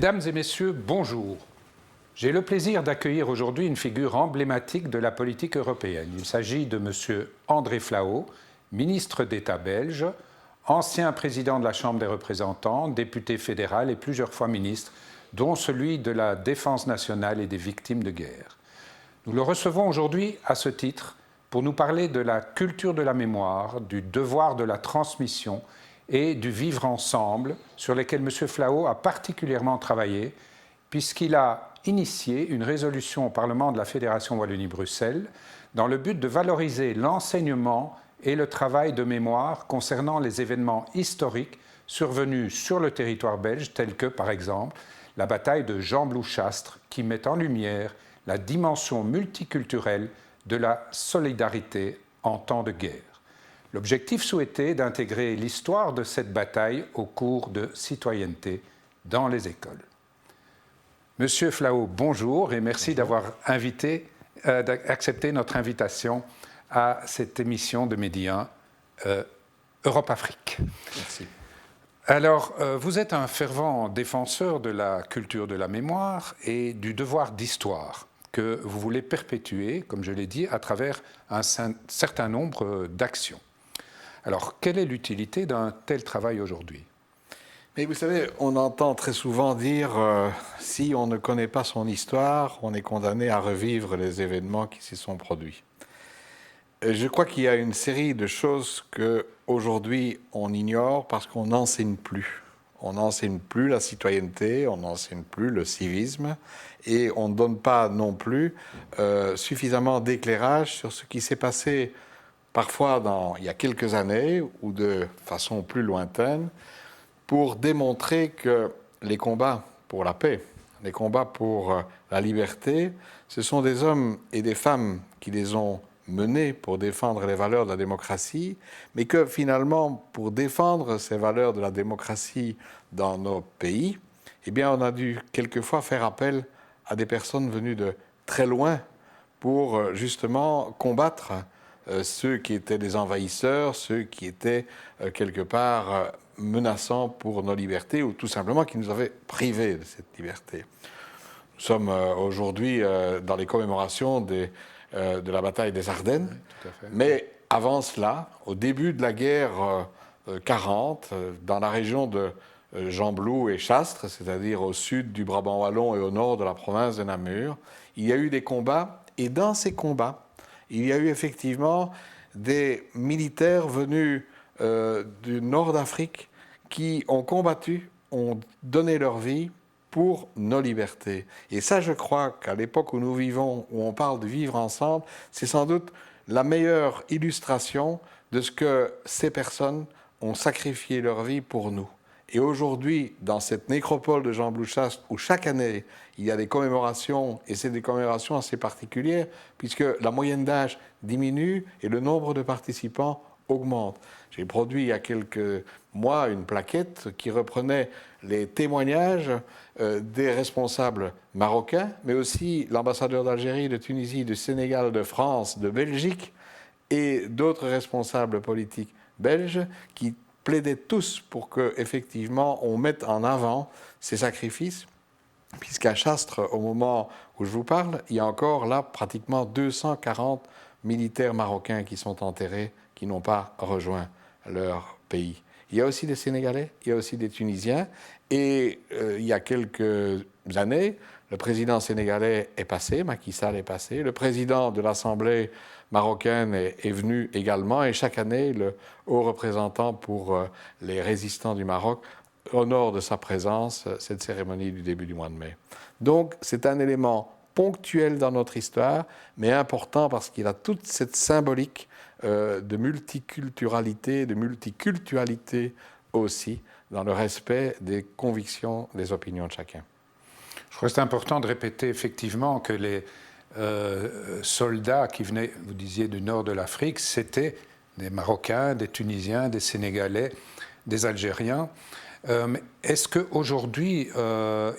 Mesdames et messieurs, bonjour. J'ai le plaisir d'accueillir aujourd'hui une figure emblématique de la politique européenne. Il s'agit de M. André Flao, ministre d'État belge, ancien président de la Chambre des représentants, député fédéral et plusieurs fois ministre, dont celui de la Défense nationale et des victimes de guerre. Nous le recevons aujourd'hui à ce titre pour nous parler de la culture de la mémoire, du devoir de la transmission et du vivre ensemble, sur lesquels M. Flao a particulièrement travaillé, puisqu'il a initié une résolution au Parlement de la Fédération Wallonie-Bruxelles dans le but de valoriser l'enseignement et le travail de mémoire concernant les événements historiques survenus sur le territoire belge, tels que, par exemple, la bataille de Gembloux-Chastre, qui met en lumière la dimension multiculturelle de la solidarité en temps de guerre. L'objectif souhaité est d'intégrer l'histoire de cette bataille au cours de citoyenneté dans les écoles. Monsieur Flao, bonjour et merci d'avoir accepté notre invitation à cette émission de Midi 1 Europe-Afrique. Merci. Alors, vous êtes un fervent défenseur de la culture de la mémoire et du devoir d'histoire que vous voulez perpétuer, comme je l'ai dit, à travers un certain nombre d'actions. Alors, quelle est l'utilité d'un tel travail aujourd'hui ? Mais vous savez, on entend très souvent dire si on ne connaît pas son histoire, on est condamné à revivre les événements qui s'y sont produits. Je crois qu'il y a une série de choses qu'aujourd'hui on ignore parce qu'on n'enseigne plus. On n'enseigne plus la citoyenneté, on n'enseigne plus le civisme et on ne donne pas non plus suffisamment d'éclairage sur ce qui s'est passé parfois il y a quelques années ou de façon plus lointaine, pour démontrer que les combats pour la paix, les combats pour la liberté, ce sont des hommes et des femmes qui les ont menés pour défendre les valeurs de la démocratie, mais que finalement, pour défendre ces valeurs de la démocratie dans nos pays, eh bien, on a dû quelquefois faire appel à des personnes venues de très loin pour justement combattre ceux qui étaient des envahisseurs, ceux qui étaient quelque part menaçants pour nos libertés ou tout simplement qui nous avaient privés de cette liberté. Nous sommes aujourd'hui dans les commémorations de la bataille des Ardennes, oui, mais avant cela, au début de la guerre 40, dans la région de Gembloux et Chastre, c'est-à-dire au sud du Brabant wallon et au nord de la province de Namur, il y a eu des combats et dans ces combats, il y a eu effectivement des militaires venus du nord d'Afrique qui ont combattu, ont donné leur vie pour nos libertés. Et ça, je crois qu'à l'époque où nous vivons, où on parle de vivre ensemble, c'est sans doute la meilleure illustration de ce que ces personnes ont sacrifié leur vie pour nous. Et aujourd'hui, dans cette nécropole de Gembloux-Chastre, où chaque année, il y a des commémorations, et c'est des commémorations assez particulières, puisque la moyenne d'âge diminue et le nombre de participants augmente. J'ai produit il y a quelques mois une plaquette qui reprenait les témoignages des responsables marocains, mais aussi l'ambassadeur d'Algérie, de Tunisie, du Sénégal, de France, de Belgique, et d'autres responsables politiques belges qui plaidaient tous pour qu'effectivement on mette en avant ces sacrifices, puisqu'à Chastre, au moment où je vous parle, il y a encore là pratiquement 240 militaires marocains qui sont enterrés, qui n'ont pas rejoint leur pays. Il y a aussi des Sénégalais, il y a aussi des Tunisiens, et il y a quelques années, le président sénégalais est passé, Macky Sall est passé, le président de l'Assemblée marocaine est venu également, et chaque année, le haut représentant pour les résistants du Maroc honore de sa présence cette cérémonie du début du mois de mai. Donc, c'est un élément ponctuel dans notre histoire, mais important parce qu'il a toute cette symbolique de multiculturalité, de multiculturalité aussi, dans le respect des convictions, des opinions de chacun. Je crois que c'est important de répéter effectivement que les soldats qui venaient, vous disiez, du nord de l'Afrique, c'était des Marocains, des Tunisiens, des Sénégalais, des Algériens. Est-ce qu'aujourd'hui,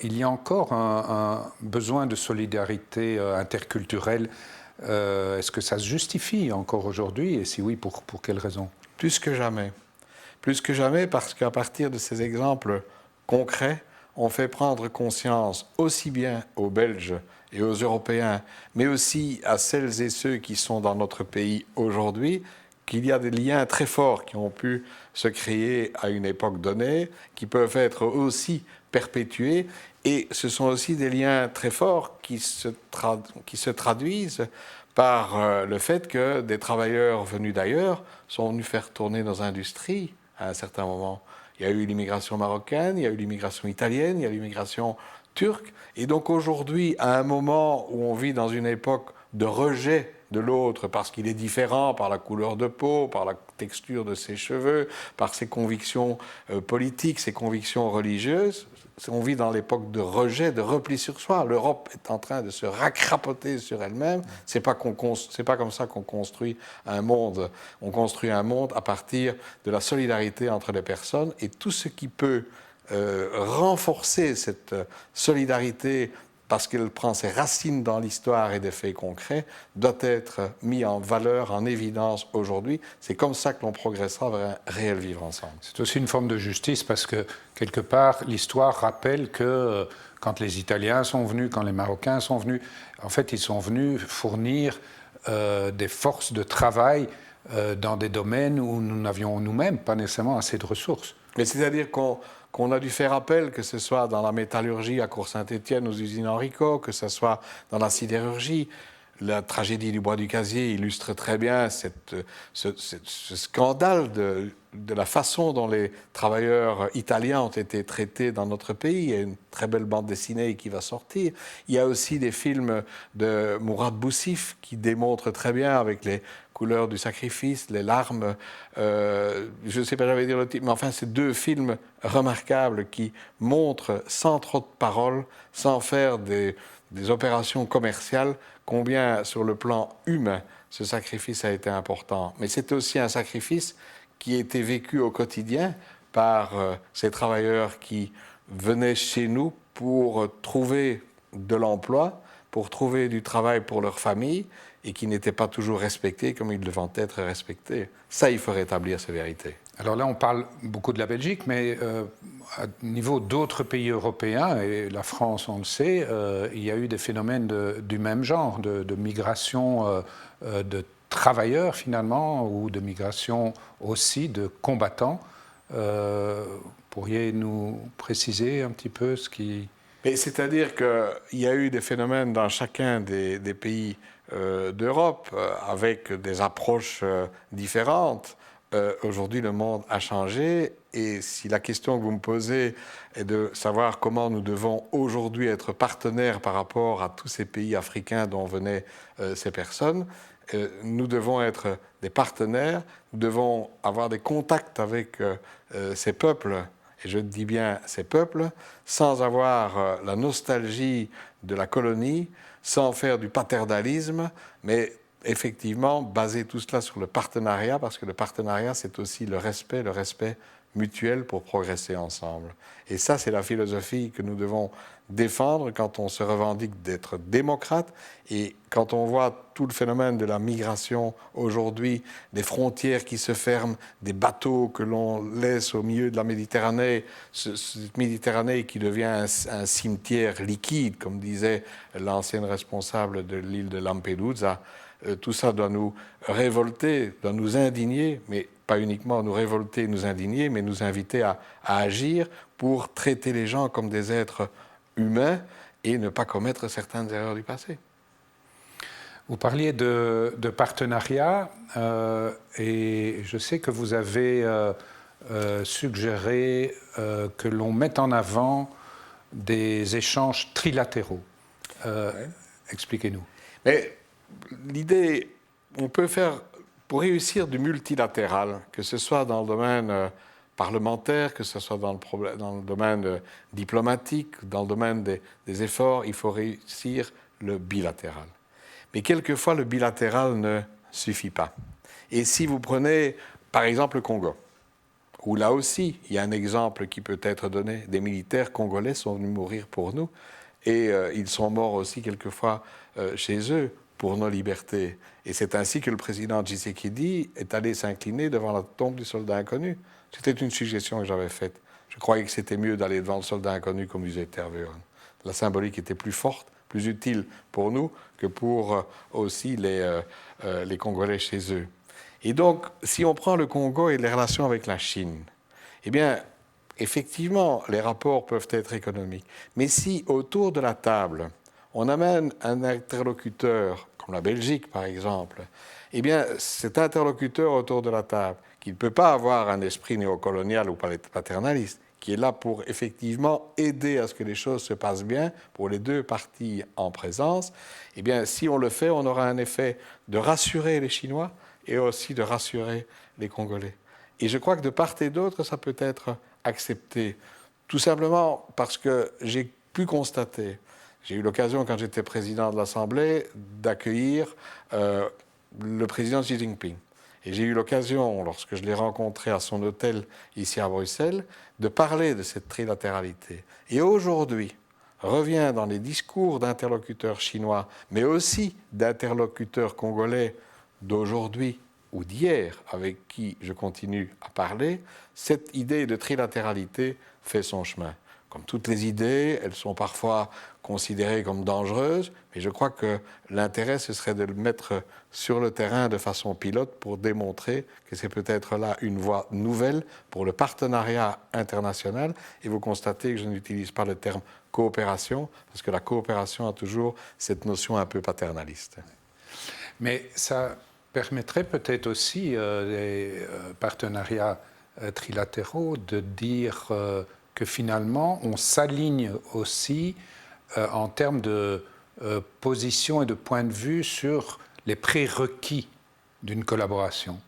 il y a encore un besoin de solidarité interculturelle ? Est-ce que ça se justifie encore aujourd'hui? Et si oui, pour quelles raisons? Plus que jamais. Plus que jamais parce qu'à partir de ces exemples concrets, ont fait prendre conscience aussi bien aux Belges et aux Européens, mais aussi à celles et ceux qui sont dans notre pays aujourd'hui, qu'il y a des liens très forts qui ont pu se créer à une époque donnée, qui peuvent être aussi perpétués, et ce sont aussi des liens très forts qui se traduisent par le fait que des travailleurs venus d'ailleurs sont venus faire tourner nos industries à un certain moment. Il y a eu l'immigration marocaine, il y a eu l'immigration italienne, il y a eu l'immigration turque. Et donc aujourd'hui, à un moment où on vit dans une époque de rejet de l'autre parce qu'il est différent par la couleur de peau, par la texture de ses cheveux, par ses convictions politiques, ses convictions religieuses, on vit dans l'époque de rejet, de repli sur soi. L'Europe est en train de se racrapoter sur elle-même. C'est pas comme ça qu'on construit un monde. On construit un monde à partir de la solidarité entre les personnes, et tout ce qui peut renforcer cette solidarité parce qu'elle prend ses racines dans l'histoire et des faits concrets, doit être mis en valeur, en évidence aujourd'hui. C'est comme ça que l'on progressera vers un réel vivre ensemble. C'est aussi une forme de justice parce que, quelque part, l'histoire rappelle que quand les Italiens sont venus, quand les Marocains sont venus, en fait, ils sont venus fournir des forces de travail dans des domaines où nous n'avions nous-mêmes pas nécessairement assez de ressources. Mais c'est-à-dire qu'on a dû faire appel, que ce soit dans la métallurgie à Cour-Saint-Étienne, aux usines Henrico, que ce soit dans la sidérurgie. La tragédie du Bois du Casier illustre très bien ce scandale de la façon dont les travailleurs italiens ont été traités dans notre pays. Il y a une très belle bande dessinée qui va sortir. Il y a aussi des films de Mourad Boussif qui démontrent très bien avec les couleurs du sacrifice, les larmes. Je ne sais pas, j'avais dire le titre, mais enfin, c'est deux films remarquables qui montrent sans trop de paroles, sans faire des opérations commerciales, combien sur le plan humain ce sacrifice a été important. Mais c'est aussi un sacrifice qui a été vécu au quotidien par ces travailleurs qui venaient chez nous pour trouver de l'emploi, pour trouver du travail pour leur famille, et qui n'étaient pas toujours respectés comme ils devaient être respectés. Ça, il faut rétablir ces vérités. Alors là, on parle beaucoup de la Belgique, mais à niveau d'autres pays européens, et la France, on le sait, il y a eu des phénomènes du même genre, de migration de travailleurs finalement, ou de migration aussi de combattants. Pourriez nous préciser un petit peu ce qui... C'est-à-dire qu'il y a eu des phénomènes dans chacun des pays d'Europe, avec des approches différentes. Aujourd'hui, le monde a changé, et si la question que vous me posez est de savoir comment nous devons aujourd'hui être partenaires par rapport à tous ces pays africains dont venaient ces personnes, nous devons être des partenaires, nous devons avoir des contacts avec ces peuples, et je dis bien ces peuples, sans avoir la nostalgie de la colonie, sans faire du paternalisme, mais effectivement baser tout cela sur le partenariat, parce que le partenariat, c'est aussi le respect mutuel pour progresser ensemble. Et ça, c'est la philosophie que nous devons défendre quand on se revendique d'être démocrate, et quand on voit tout le phénomène de la migration aujourd'hui, des frontières qui se ferment, des bateaux que l'on laisse au milieu de la Méditerranée, cette Méditerranée qui devient un cimetière liquide, comme disait l'ancienne responsable de l'île de Lampedusa. Tout ça doit nous révolter, doit nous indigner, mais pas uniquement nous révolter, nous indigner, mais nous inviter à agir pour traiter les gens comme des êtres humains et ne pas commettre certaines erreurs du passé. Vous parliez de partenariat, et je sais que vous avez suggéré que l'on mette en avant des échanges trilatéraux. Ouais. Expliquez-nous. Mais l'idée, on peut faire, pour réussir du multilatéral, que ce soit dans le domaine parlementaire, que ce soit dans le domaine diplomatique, dans le domaine des efforts, il faut réussir le bilatéral. Mais quelquefois, le bilatéral ne suffit pas. Et si vous prenez, par exemple, le Congo, où là aussi, il y a un exemple qui peut être donné, des militaires congolais sont venus mourir pour nous, et ils sont morts aussi quelquefois chez eux pour nos libertés. Et c'est ainsi que le président Tshisekedi est allé s'incliner devant la tombe du soldat inconnu. C'était une suggestion que j'avais faite. Je croyais que c'était mieux d'aller devant le soldat inconnu, comme disait Tervuren. La symbolique était plus forte, plus utile pour nous que pour aussi les Congolais chez eux. Et donc, si on prend le Congo et les relations avec la Chine, eh bien, effectivement, les rapports peuvent être économiques. Mais si, autour de la table, on amène un interlocuteur, comme la Belgique par exemple, eh bien, cet interlocuteur autour de la table, qui ne peut pas avoir un esprit néocolonial ou paternaliste, qui est là pour effectivement aider à ce que les choses se passent bien pour les deux parties en présence, eh bien, si on le fait, on aura un effet de rassurer les Chinois et aussi de rassurer les Congolais. Et je crois que de part et d'autre, ça peut être accepté. Tout simplement parce que j'ai pu constater, j'ai eu l'occasion, quand j'étais président de l'Assemblée, d'accueillir le président Xi Jinping. Et j'ai eu l'occasion, lorsque je l'ai rencontré à son hôtel ici à Bruxelles, de parler de cette trilatéralité. Et aujourd'hui, revient dans les discours d'interlocuteurs chinois, mais aussi d'interlocuteurs congolais d'aujourd'hui ou d'hier, avec qui je continue à parler, cette idée de trilatéralité fait son chemin. Comme toutes les idées, elles sont parfois considérées comme dangereuses, mais je crois que l'intérêt, ce serait de le mettre sur le terrain de façon pilote pour démontrer que c'est peut-être là une voie nouvelle pour le partenariat international. Et vous constatez que je n'utilise pas le terme coopération, parce que la coopération a toujours cette notion un peu paternaliste. Mais ça permettrait peut-être aussi les partenariats trilatéraux de dire que finalement on s'aligne aussi en termes de position et de point de vue sur les prérequis d'une collaboration.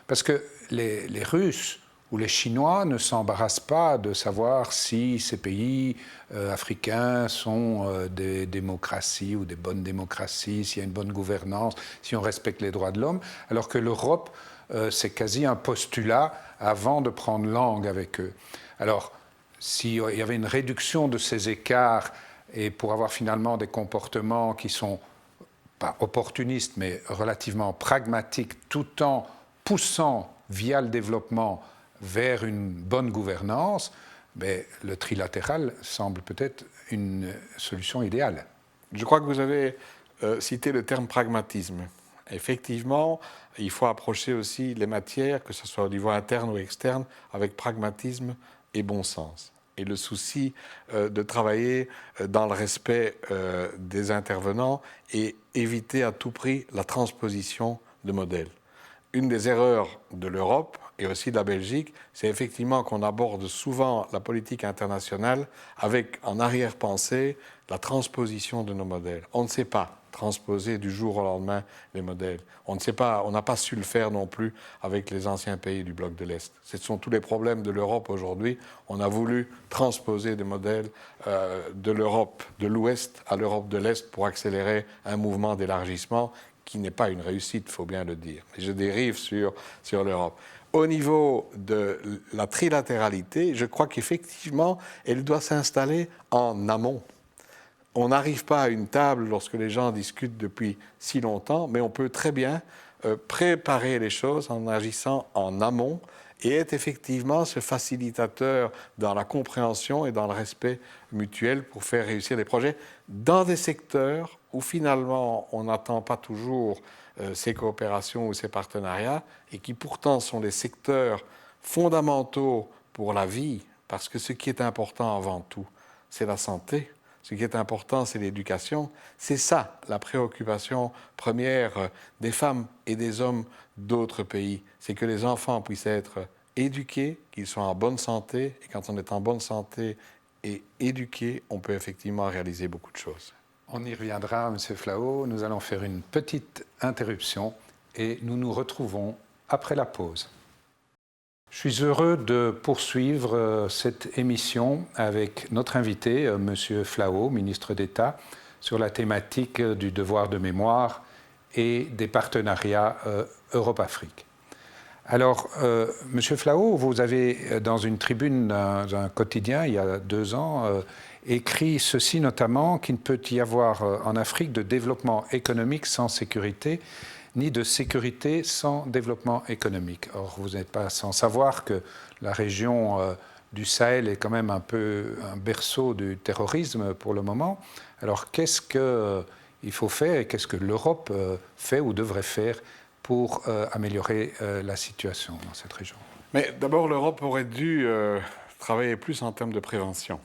Parce que les Russes ou les Chinois ne s'embarrassent pas de savoir si ces pays africains sont des démocraties ou des bonnes démocraties, s'il y a une bonne gouvernance, si on respecte les droits de l'homme, alors que l'Europe, c'est quasi un postulat avant de prendre langue avec eux. Alors, s'il y avait une réduction de ces écarts et pour avoir finalement des comportements qui sont pas opportunistes, mais relativement pragmatiques, tout en poussant via le développement vers une bonne gouvernance, mais le trilatéral semble peut-être une solution idéale. Je crois que vous avez cité le terme pragmatisme. Effectivement, il faut approcher aussi les matières, que ce soit au niveau interne ou externe, avec pragmatisme et bon sens. Et le souci de travailler dans le respect des intervenants et éviter à tout prix la transposition de modèles. Une des erreurs de l'Europe et aussi de la Belgique, c'est effectivement qu'on aborde souvent la politique internationale avec en arrière-pensée la transposition de nos modèles. On ne sait pas transposer du jour au lendemain les modèles. On ne sait pas, on n'a pas su le faire non plus avec les anciens pays du bloc de l'Est. Ce sont tous les problèmes de l'Europe aujourd'hui. On a voulu transposer des modèles de l'Europe de l'Ouest à l'Europe de l'Est pour accélérer un mouvement d'élargissement qui n'est pas une réussite, il faut bien le dire. Mais je dérive sur l'Europe. Au niveau de la trilatéralité, je crois qu'effectivement, elle doit s'installer en amont. On n'arrive pas à une table lorsque les gens discutent depuis si longtemps, mais on peut très bien préparer les choses en agissant en amont et être effectivement ce facilitateur dans la compréhension et dans le respect mutuel pour faire réussir des projets dans des secteurs où finalement on n'attend pas toujours ces coopérations ou ces partenariats et qui pourtant sont des secteurs fondamentaux pour la vie, parce que ce qui est important avant tout, c'est la santé. Ce qui est important, c'est l'éducation. C'est ça, la préoccupation première des femmes et des hommes d'autres pays. C'est que les enfants puissent être éduqués, qu'ils soient en bonne santé. Et quand on est en bonne santé et éduqué, on peut effectivement réaliser beaucoup de choses. On y reviendra, M. Flao. Nous allons faire une petite interruption et nous nous retrouvons après la pause. Je suis heureux de poursuivre cette émission avec notre invité, M. Flao, ministre d'État, sur la thématique du devoir de mémoire et des partenariats Europe-Afrique. Alors, M. Flao, vous avez, dans une tribune d'un quotidien, il y a 2 ans, écrit ceci notamment, qu'il ne peut y avoir en Afrique de développement économique sans sécurité, ni de sécurité sans développement économique. Or, vous n'êtes pas sans savoir que la région du Sahel est quand même un peu un berceau du terrorisme pour le moment. Alors qu'est-ce qu'il faut faire et qu'est-ce que l'Europe fait ou devrait faire pour améliorer la situation dans cette région? Mais d'abord, l'Europe aurait dû travailler plus en termes de prévention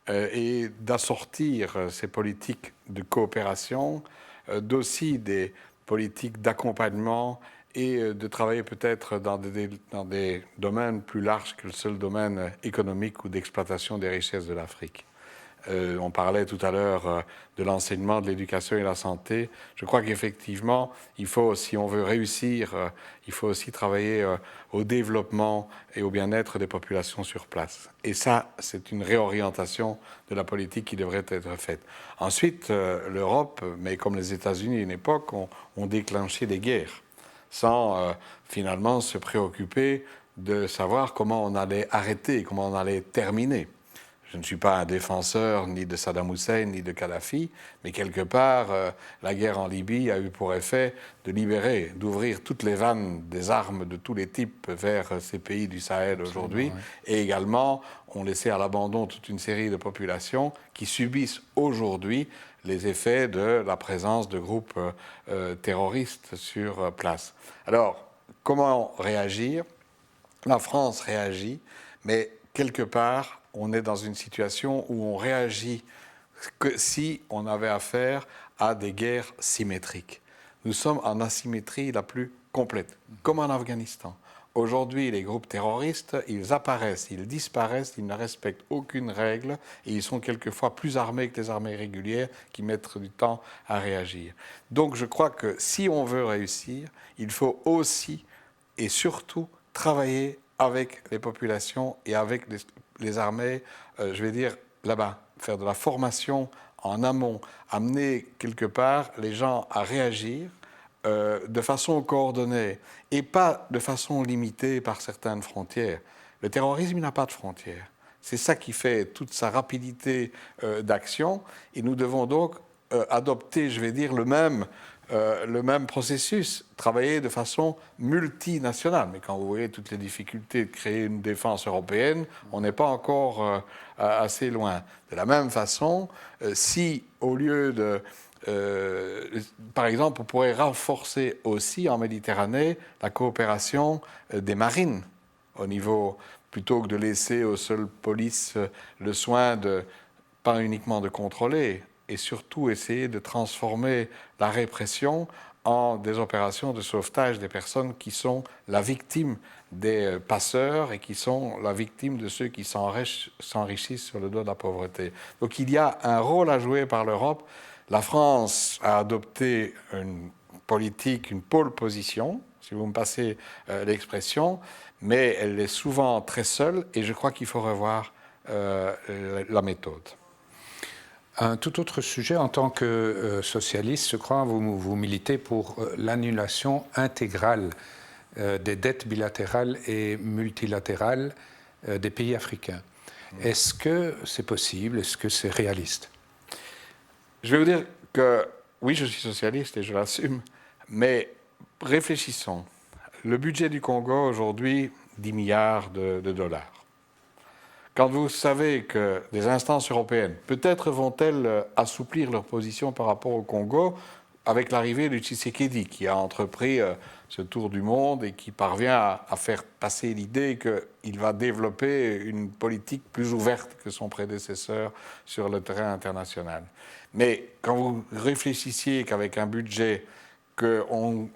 et d'assortir ces politiques de coopération d'aussi des politiques d'accompagnement et de travailler peut-être dans des domaines plus larges que le seul domaine économique ou d'exploitation des richesses de l'Afrique. On parlait tout à l'heure de l'enseignement, de l'éducation et de la santé. Je crois qu'effectivement, il faut, si on veut réussir, il faut aussi travailler au développement et au bien-être des populations sur place. Et ça, c'est une réorientation de la politique qui devrait être faite. Ensuite, l'Europe, mais comme les États-Unis à une époque, ont déclenché des guerres sans finalement se préoccuper de savoir comment on allait arrêter, comment on allait terminer. Je ne suis pas un défenseur ni de Saddam Hussein ni de Kadhafi, mais quelque part, la guerre en Libye a eu pour effet de libérer, d'ouvrir toutes les vannes des armes de tous les types vers ces pays du Sahel aujourd'hui. Oui. Et également, on laissait à l'abandon toute une série de populations qui subissent aujourd'hui les effets de la présence de groupes terroristes sur place. Alors, comment réagir? La France réagit, mais quelque part, on est dans une situation où on réagit que si on avait affaire à des guerres symétriques. Nous sommes en asymétrie la plus complète, comme en Afghanistan. Aujourd'hui, les groupes terroristes, ils apparaissent, ils disparaissent, ils ne respectent aucune règle et ils sont quelquefois plus armés que les armées régulières qui mettent du temps à réagir. Donc je crois que si on veut réussir, il faut aussi et surtout travailler avec les populations et avec les armées, je vais dire là-bas, faire de la formation en amont, amener quelque part les gens à réagir de façon coordonnée et pas de façon limitée par certaines frontières. Le terrorisme, il n'a pas de frontières. C'est ça qui fait toute sa rapidité d'action et nous devons donc adopter, je vais dire, le même processus, travailler de façon multinationale. Mais quand vous voyez toutes les difficultés de créer une défense européenne, on n'est pas encore assez loin. De la même façon, si au lieu de... par exemple, on pourrait renforcer aussi en Méditerranée la coopération des marines au niveau, plutôt que de laisser aux seules polices le soin de, pas uniquement de contrôler, et surtout essayer de transformer la répression en des opérations de sauvetage des personnes qui sont la victime des passeurs et qui sont la victime de ceux qui s'enrichissent sur le dos de la pauvreté. Donc il y a un rôle à jouer par l'Europe. La France a adopté une politique, une pole position, si vous me passez l'expression, mais elle est souvent très seule et je crois qu'il faut revoir la méthode. Un tout autre sujet, en tant que socialiste, je crois, vous militez pour l'annulation intégrale des dettes bilatérales et multilatérales des pays africains. Est-ce que c'est possible? Est-ce que c'est réaliste? Je vais vous dire que oui, je suis socialiste et je l'assume, mais réfléchissons. Le budget du Congo aujourd'hui, 10 milliards de dollars. Quand vous savez que des instances européennes, peut-être vont-elles assouplir leur position par rapport au Congo avec l'arrivée de Tshisekedi, qui a entrepris ce tour du monde et qui parvient à faire passer l'idée qu'il va développer une politique plus ouverte que son prédécesseur sur le terrain international. Mais quand vous réfléchissiez qu'avec un budget qu'on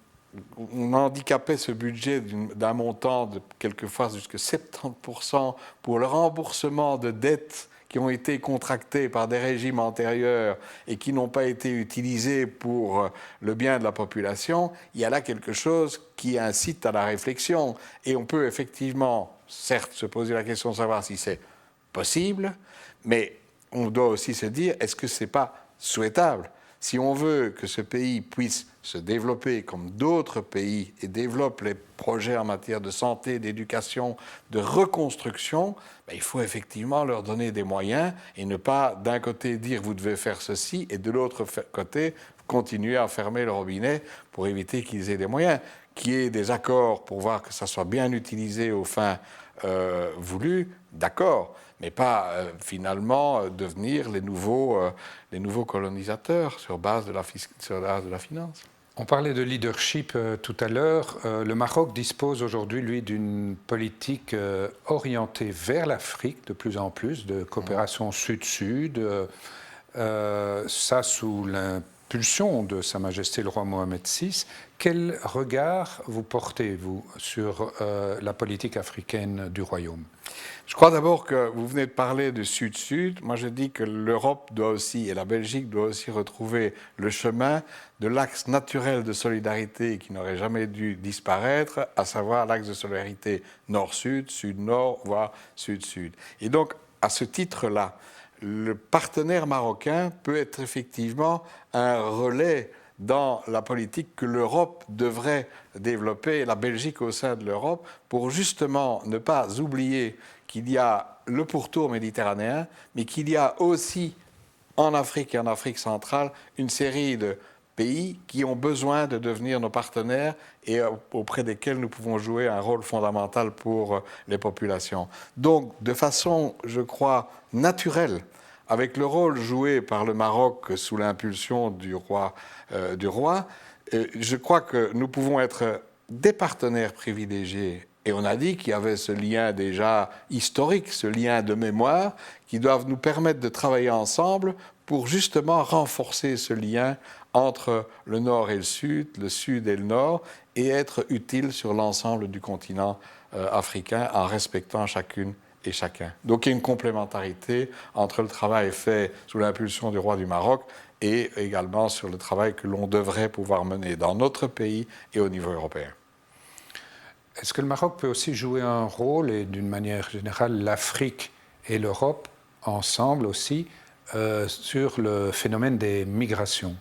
handicapait ce budget d'un montant de quelquefois jusqu'à 70% pour le remboursement de dettes qui ont été contractées par des régimes antérieurs et qui n'ont pas été utilisées pour le bien de la population, il y a là quelque chose qui incite à la réflexion. Et on peut effectivement, certes, se poser la question de savoir si c'est possible, mais on doit aussi se dire, est-ce que ce n'est pas souhaitable? Si on veut que ce pays puisse se développer comme d'autres pays et développe les projets en matière de santé, d'éducation, de reconstruction, il faut effectivement leur donner des moyens et ne pas d'un côté dire vous devez faire ceci et de l'autre côté continuer à fermer le robinet pour éviter qu'ils aient des moyens, qu'il y ait des accords pour voir que ça soit bien utilisé aux fins voulu, d'accord, mais pas finalement devenir les nouveaux colonisateurs sur base de la finance. On parlait de leadership tout à l'heure. Le Maroc dispose aujourd'hui, lui, d'une politique orientée vers l'Afrique de plus en plus, de coopération sud-sud. Ça sous l'impulsion de Sa Majesté le roi Mohamed VI. Quel regard vous portez, vous, sur la politique africaine du royaume ? Je crois d'abord que vous venez de parler de Sud-Sud. Moi, je dis que l'Europe doit aussi, et la Belgique doit aussi retrouver le chemin de l'axe naturel de solidarité qui n'aurait jamais dû disparaître, à savoir l'axe de solidarité nord-sud, sud-nord, voire sud-sud. Et donc, à ce titre-là, le partenaire marocain peut être effectivement un relais dans la politique que l'Europe devrait développer, la Belgique au sein de l'Europe, pour justement ne pas oublier qu'il y a le pourtour méditerranéen, mais qu'il y a aussi en Afrique et en Afrique centrale une série de pays qui ont besoin de devenir nos partenaires et auprès desquels nous pouvons jouer un rôle fondamental pour les populations. Donc, de façon, je crois, naturelle, avec le rôle joué par le Maroc sous l'impulsion du roi, je crois que nous pouvons être des partenaires privilégiés. Et on a dit qu'il y avait ce lien déjà historique, ce lien de mémoire, qui doivent nous permettre de travailler ensemble pour justement renforcer ce lien entre le nord et le sud et le nord, et être utile sur l'ensemble du continent africain en respectant chacune et chacun. Donc il y a une complémentarité entre le travail fait sous l'impulsion du roi du Maroc et également sur le travail que l'on devrait pouvoir mener dans notre pays et au niveau européen. Est-ce que le Maroc peut aussi jouer un rôle, et d'une manière générale l'Afrique et l'Europe ensemble aussi, sur le phénomène des migrations ?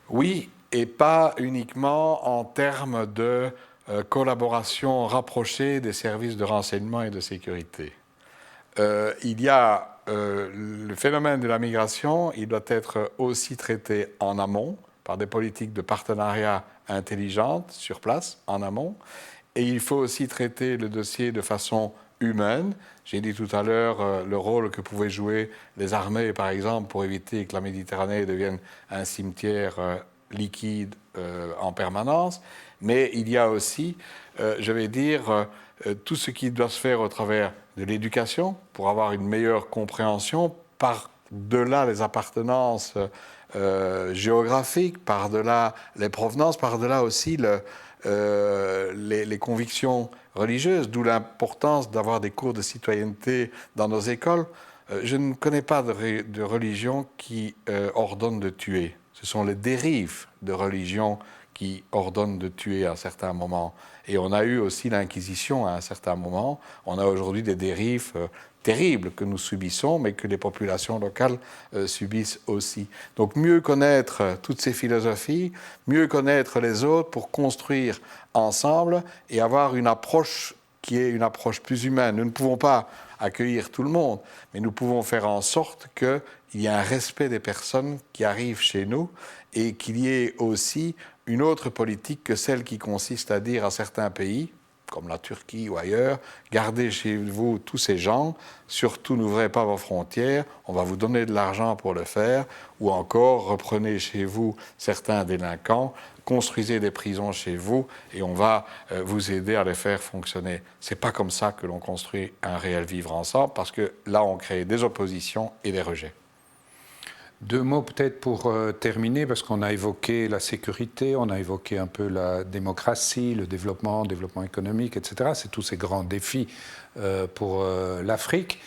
Oui, et pas uniquement en termes de collaboration rapprochée des services de renseignement et de sécurité. Il y a le phénomène de la migration, il doit être aussi traité en amont par des politiques de partenariat intelligentes sur place, en amont. Et il faut aussi traiter le dossier de façon humaine. J'ai dit tout à l'heure le rôle que pouvaient jouer les armées, par exemple, pour éviter que la Méditerranée devienne un cimetière liquide en permanence. Mais il y a aussi, je vais dire, tout ce qui doit se faire au travers de l'éducation pour avoir une meilleure compréhension par-delà les appartenances géographiques, par-delà les provenances, par-delà aussi les convictions religieuses, d'où l'importance d'avoir des cours de citoyenneté dans nos écoles. Je ne connais pas de religion qui ordonne de tuer. Ce sont les dérives de religion qui ordonnent de tuer à un certain moment. Et on a eu aussi l'Inquisition à un certain moment. On a aujourd'hui des dérives terribles que nous subissons, mais que les populations locales subissent aussi. Donc mieux connaître toutes ces philosophies, mieux connaître les autres pour construire ensemble et avoir une approche qui est une approche plus humaine. Nous ne pouvons pas accueillir tout le monde, mais nous pouvons faire en sorte qu'il y ait un respect des personnes qui arrivent chez nous et qu'il y ait aussi une autre politique que celle qui consiste à dire à certains pays, comme la Turquie ou ailleurs, gardez chez vous tous ces gens, surtout n'ouvrez pas vos frontières, on va vous donner de l'argent pour le faire, ou encore reprenez chez vous certains délinquants, construisez des prisons chez vous et on va vous aider à les faire fonctionner. C'est pas comme ça que l'on construit un réel vivre ensemble, parce que là on crée des oppositions et des rejets. Deux mots peut-être pour terminer, parce qu'on a évoqué la sécurité, on a évoqué un peu la démocratie, le développement économique, etc. C'est tous ces grands défis pour l'Afrique.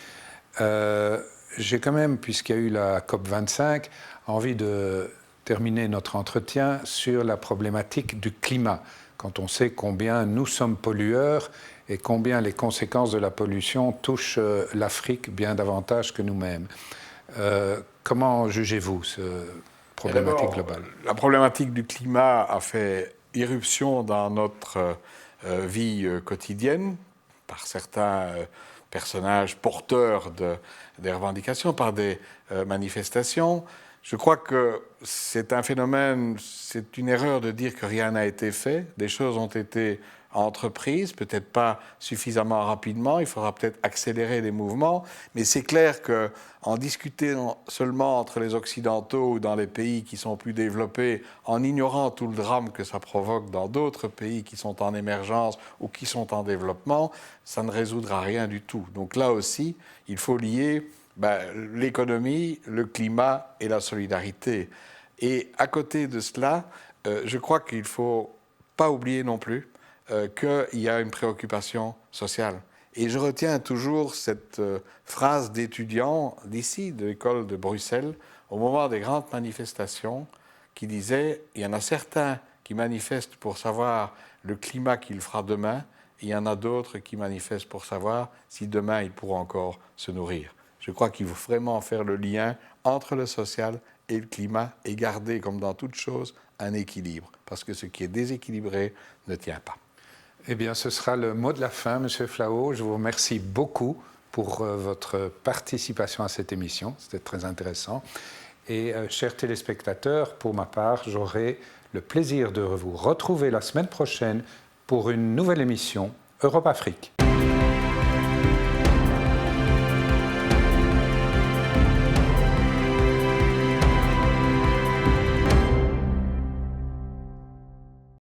J'ai quand même, puisqu'il y a eu la COP25, envie de terminer notre entretien sur la problématique du climat, quand on sait combien nous sommes pollueurs et combien les conséquences de la pollution touchent l'Afrique bien davantage que nous-mêmes. Comment jugez-vous cette problématique globale ? La problématique du climat a fait irruption dans notre vie quotidienne par certains personnages porteurs des revendications, par des manifestations. Je crois que c'est un phénomène, c'est une erreur de dire que rien n'a été fait. Des choses ont été entreprises, peut-être pas suffisamment rapidement. Il faudra peut-être accélérer les mouvements. Mais c'est clair qu'en discutant seulement entre les Occidentaux ou dans les pays qui sont plus développés, en ignorant tout le drame que ça provoque dans d'autres pays qui sont en émergence ou qui sont en développement, ça ne résoudra rien du tout. Donc là aussi, il faut lier l'économie, le climat et la solidarité. Et à côté de cela, je crois qu'il ne faut pas oublier non plus qu'il y a une préoccupation sociale. Et je retiens toujours cette phrase d'étudiants d'ici, de l'école de Bruxelles, au moment des grandes manifestations, qui disait « Il y en a certains qui manifestent pour savoir le climat qu'il fera demain, et il y en a d'autres qui manifestent pour savoir si demain ils pourront encore se nourrir. » Je crois qu'il faut vraiment faire le lien entre le social et le climat et garder, comme dans toute chose, un équilibre. Parce que ce qui est déséquilibré ne tient pas. Eh bien, ce sera le mot de la fin, Monsieur Flao. Je vous remercie beaucoup pour votre participation à cette émission. C'était très intéressant. Et chers téléspectateurs, pour ma part, j'aurai le plaisir de vous retrouver la semaine prochaine pour une nouvelle émission Europe-Afrique.